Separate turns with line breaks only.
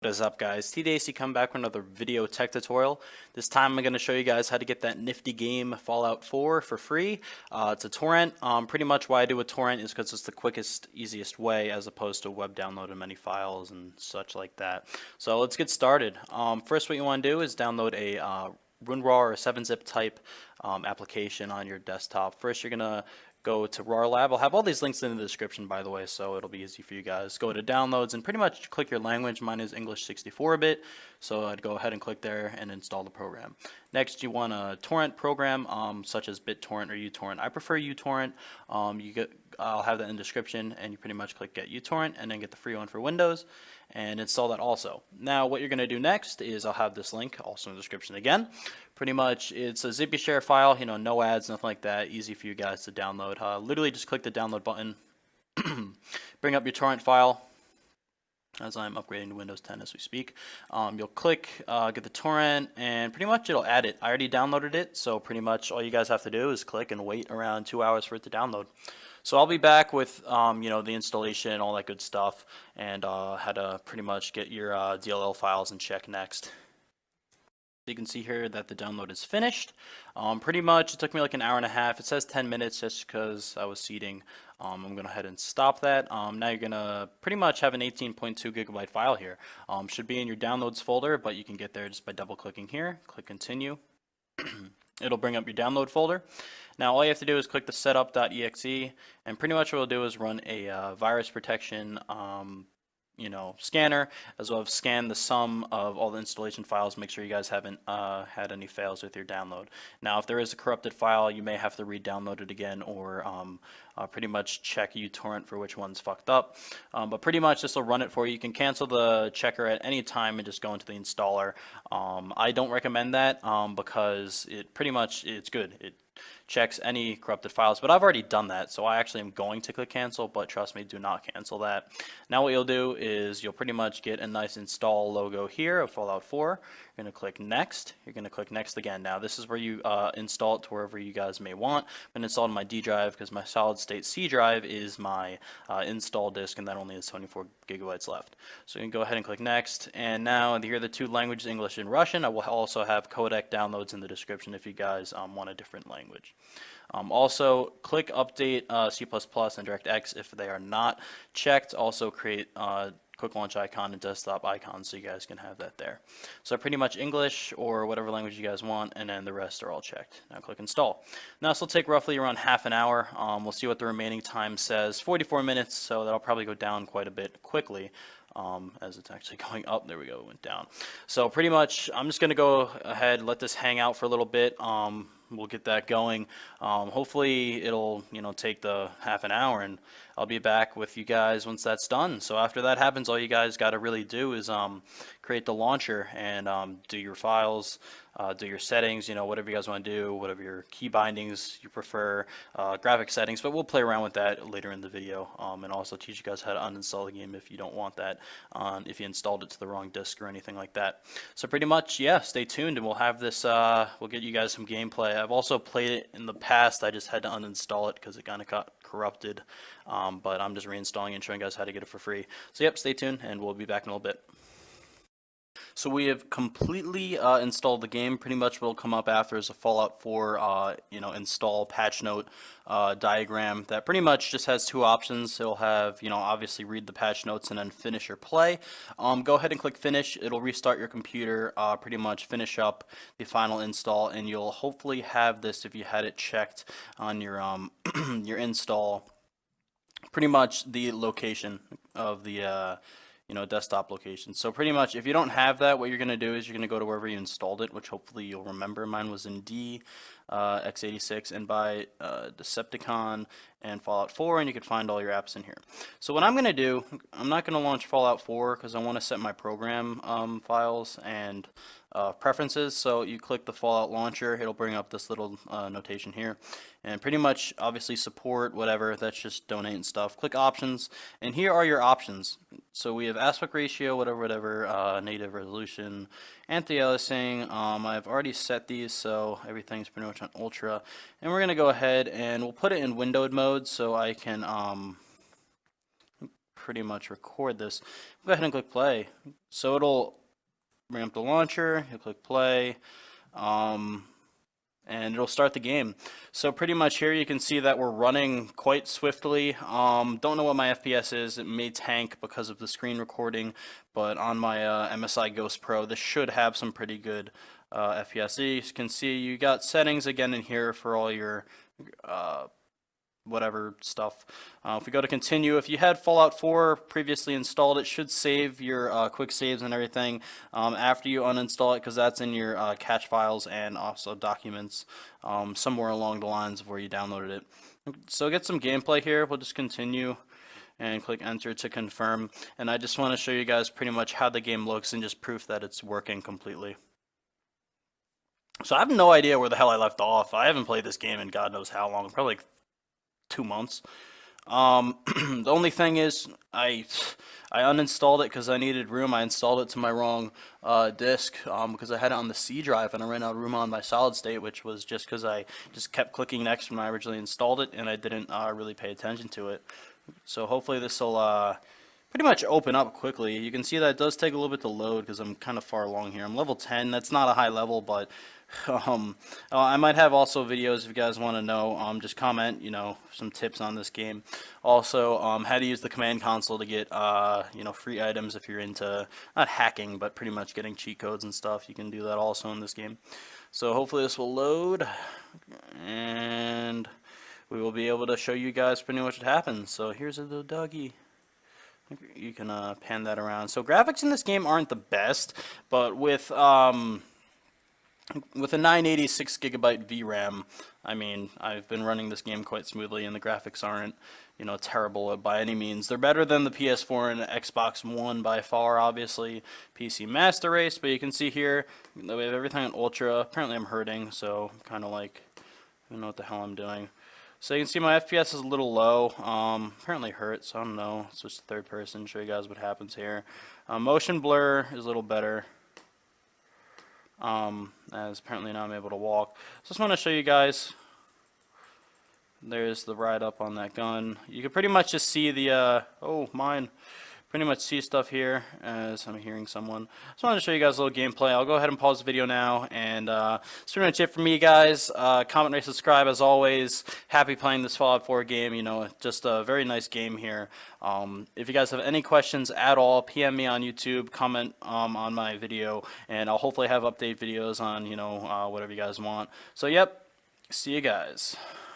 What is up, guys? TDAC come back with another video tech tutorial. This time I'm going to show you guys how to get that nifty game Fallout 4 for free. It's a torrent. Pretty much why I do a torrent is because it's the quickest, easiest way as opposed to web download of many files and such like that. So let's get started. First, what you want to do is download a WinRAR or 7-zip type application on your desktop. First, you're going to go to RAR Lab. I'll have all these links in the description, by the way, so it'll be easy for you guys. Go to downloads and pretty much click your language. Mine is English 64-bit, so I'd go ahead and click there and install the program. Next, you want a torrent program such as BitTorrent or uTorrent. I prefer uTorrent. I'll have that in the description, and you pretty much click get uTorrent and then get the free one for Windows and install that also. Now, what you're going to do next is I'll have this link also in the description again. Pretty much, it's a zippy share file, no ads, nothing like that. Easy for you guys to download. Literally just click the download button, bring up your torrent file, as I'm upgrading to Windows 10 as we speak. You'll click, get the torrent, and pretty much it'll add it. I already downloaded it, so pretty much all you guys have to do is click and wait around 2 hours for it to download. So I'll be back with, the installation, all that good stuff, and how to pretty much get your DLL files and check next. You can see here that the download is finished. Pretty much it took me like an hour and a half. It says 10 minutes just because I was seeding. I'm going to go ahead and stop that. Now you're going to pretty much have an 18.2 gigabyte file here. Should be in your downloads folder, but you can get there just by double clicking here. Click continue. It'll bring up your download folder. Now all you have to do is click the setup.exe, and pretty much what it'll do is run a virus protection scanner, as well as scan the sum of all the installation files. Make sure you guys haven't had any fails with your download. Now, if there is a corrupted file, you may have to re-download it again, or pretty much check uTorrent for which one's fucked up. But pretty much this will run it for you. You can cancel the checker at any time and just go into the installer. I don't recommend that because it's good. It checks any corrupted files, but I've already done that, so I actually am going to click cancel, but trust me, do not cancel that. Now what you'll do is you'll pretty much get a nice install logo here of Fallout 4. You're going to click next. You're going to click next again. Now this is where you install it to wherever you guys may want. I'm going to install it on my D drive because my solid state C drive is my install disk, and that only has 24 gigabytes left. So you can go ahead and click next, and now here are the two languages, English and Russian. I will also have codec downloads in the description if you guys want a different language. Also, click update C++ and DirectX if they are not checked. Also create quick launch icon and desktop icon so you guys can have that there. So pretty much English or whatever language you guys want, and then the rest are all checked. Now click install. Now this will take roughly around half an hour. We'll see what the remaining time says. 44 minutes, so that'll probably go down quite a bit quickly. As it's actually going up. There we go, it went down. So pretty much I'm just going to go ahead, let this hang out for a little bit. We'll get that going. Hopefully it'll take the half an hour, and I'll be back with you guys once that's done. So after that happens, all you guys got to really do is create the launcher and do your files, do your settings, whatever you guys want to do, whatever your key bindings you prefer, graphic settings, but we'll play around with that later in the video, and also teach you guys how to uninstall the game if you don't want that, if you installed it to the wrong disk or anything like that. So pretty much, yeah, stay tuned and we'll have this, we'll get you guys some gameplay. I've also played it in the past. I just had to uninstall it because it kind of got corrupted, but I'm just reinstalling and showing you guys how to get it for free. So yep, stay tuned and we'll be back in a little bit. So we have completely installed the game. Pretty much what will come up after is a Fallout 4 install patch note diagram that pretty much just has two options. It'll have, obviously read the patch notes and then finish your play. Go ahead and click finish. It'll restart your computer, pretty much finish up the final install, and you'll hopefully have this if you had it checked on your your install. Pretty much the location of the desktop location. So pretty much if you don't have that, what you're going to do is you're going to go to wherever you installed it, which hopefully you'll remember. Mine was in D, x86, and by Decepticon and Fallout 4, and you can find all your apps in here. So what I'm going to do, I'm not going to launch Fallout 4 because I want to set my program files and preferences. So you click the Fallout launcher, it'll bring up this little notation here, and pretty much obviously support whatever, that's just donate and stuff. Click options, and here are your options. So we have aspect ratio, whatever, native resolution, anti-aliasing. I've already set these, so everything's pretty much on ultra, and we're gonna go ahead and we'll put it in windowed mode so I can pretty much record this. Go ahead and click play. So it'll bring up the launcher, you click play, and it'll start the game. So pretty much here you can see that we're running quite swiftly. Don't know what my FPS is. It may tank because of the screen recording, but on my MSI Ghost Pro, this should have some pretty good FPS. You can see you got settings again in here for all your whatever stuff. If we go to continue, if you had Fallout 4 previously installed, it should save your quick saves and everything after you uninstall it, because that's in your cache files and also documents somewhere along the lines of where you downloaded it. So get some gameplay here. We'll just continue and click enter to confirm, and I just want to show you guys pretty much how the game looks and just proof that it's working completely. So I have no idea where the hell I left off. I haven't played this game in God knows how long, probably like 2 months. The only thing is I uninstalled it because I needed room. I installed it to my wrong disk because I had it on the C drive and I ran out of room on my solid state, which was just because I just kept clicking next when I originally installed it and I didn't really pay attention to it. So hopefully this will pretty much open up quickly. You can see that it does take a little bit to load because I'm kind of far along here. I'm level 10. That's not a high level, but I might have also videos if you guys want to know. Just comment, some tips on this game. Also, how to use the command console to get, free items if you're into, not hacking, but pretty much getting cheat codes and stuff. You can do that also in this game. So hopefully this will load, and we will be able to show you guys pretty much what happens. So here's a little doggy. You can pan that around. So graphics in this game aren't the best, but with a 986 gigabyte VRAM, I mean, I've been running this game quite smoothly, and the graphics aren't, terrible by any means. They're better than the PS4 and the Xbox One by far, obviously. PC Master Race, but you can see here that we have everything on Ultra. Apparently I'm hurting, so I'm kind of like, I don't know what the hell I'm doing. So you can see my FPS is a little low. Apparently hurt, so I don't know. Switch to third person, show you guys what happens here. Motion blur is a little better. As apparently now I'm able to walk. So just want to show you guys. There's the ride up on that gun. You can pretty much just see the, pretty much see stuff here as I'm hearing someone. Just wanted to show you guys a little gameplay. I'll go ahead and pause the video now, and that's pretty much it for me, guys. Comment, rate, subscribe as always. Happy playing this Fallout 4 game. Just a very nice game here. If you guys have any questions at all, PM me on YouTube, comment on my video, and I'll hopefully have update videos on whatever you guys want. So yep, see you guys.